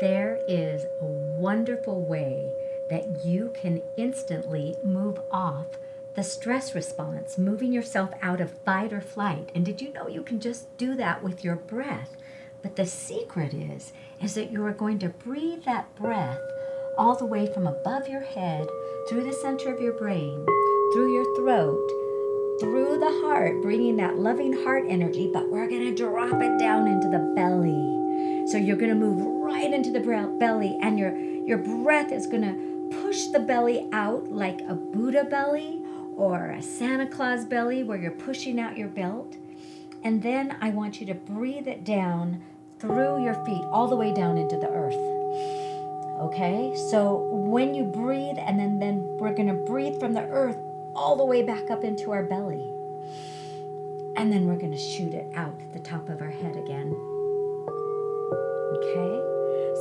there is a wonderful way that you can instantly move off the stress response, moving yourself out of fight or flight. And did you know you can just do that with your breath? But the secret is that you are going to breathe that breath all the way from above your head, through the center of your brain, through your throat, through the heart, bringing that loving heart energy, but we're going to drop it down into the belly. So you're going to move right into the belly, and your breath is going to push the belly out like a Buddha belly or a Santa Claus belly, where you're pushing out your belt. And then I want you to breathe it down through your feet, all the way down into the earth. Okay? So when you breathe, and then we're going to breathe from the earth all the way back up into our belly. And then we're going to shoot it out the top of our head again. Okay?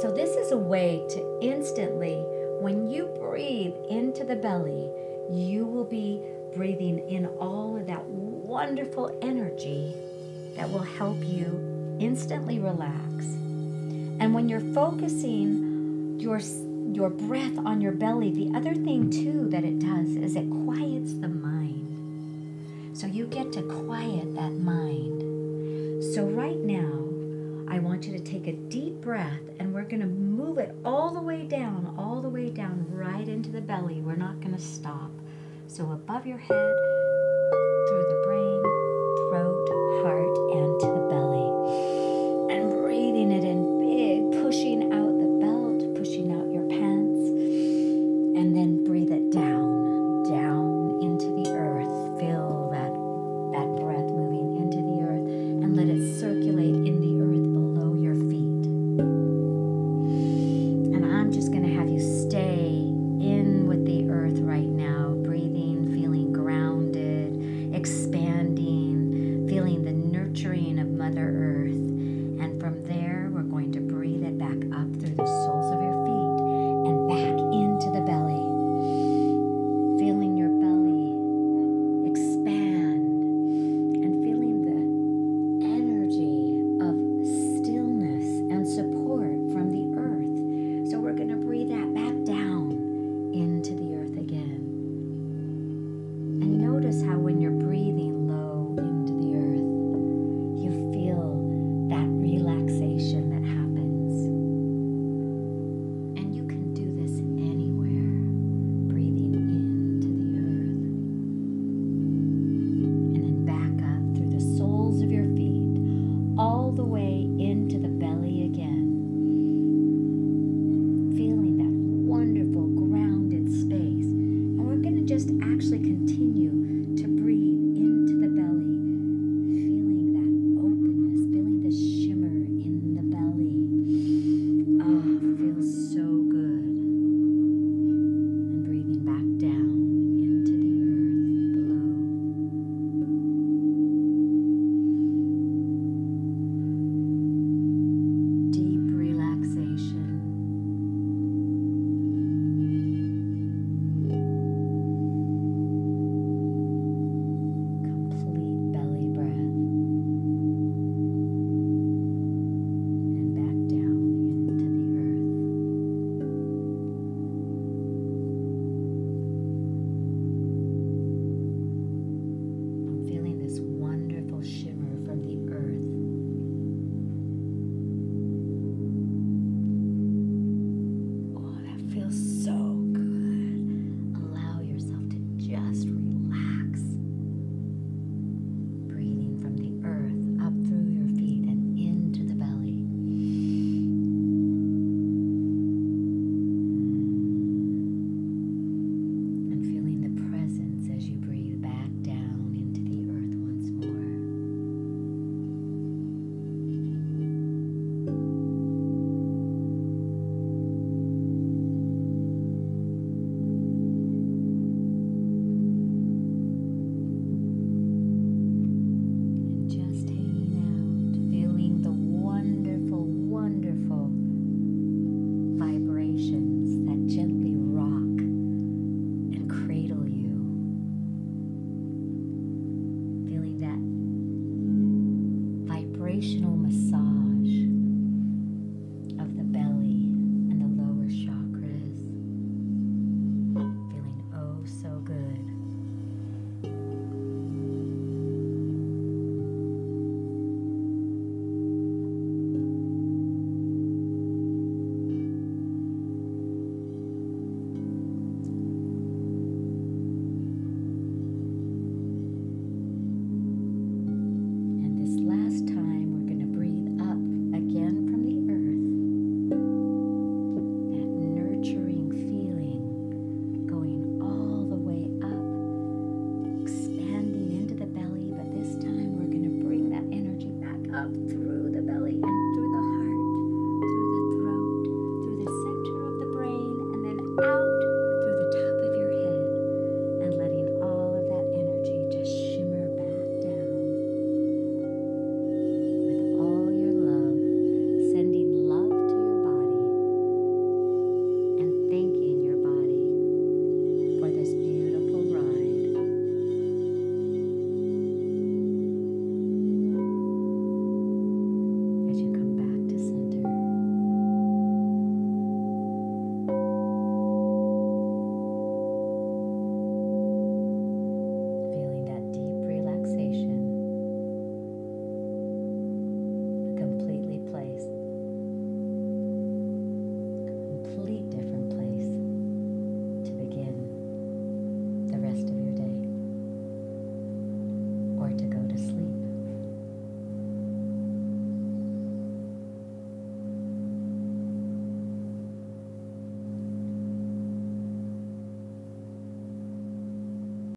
So this is a way to instantly, when you breathe into the belly, you will be breathing in all of that wonderful energy that will help you instantly relax. And when you're focusing your breath on your belly, the other thing too that it does is it quiets the mind. So you get to quiet that mind. So right now, I want you to take a deep breath, and we're going to move it all the way down right into the belly. We're not going to stop. So above your head, through the brain, throat, heart, and to the belly. And breathing it in big, pushing out the belt, pushing out your pants, and then breathe it down, down into the earth. Feel that breath moving into the earth, and let it circulate in the earth below your feet. And I'm just going to have you stay in with the earth right now, breathing, feeling grounded, expanding to sleep.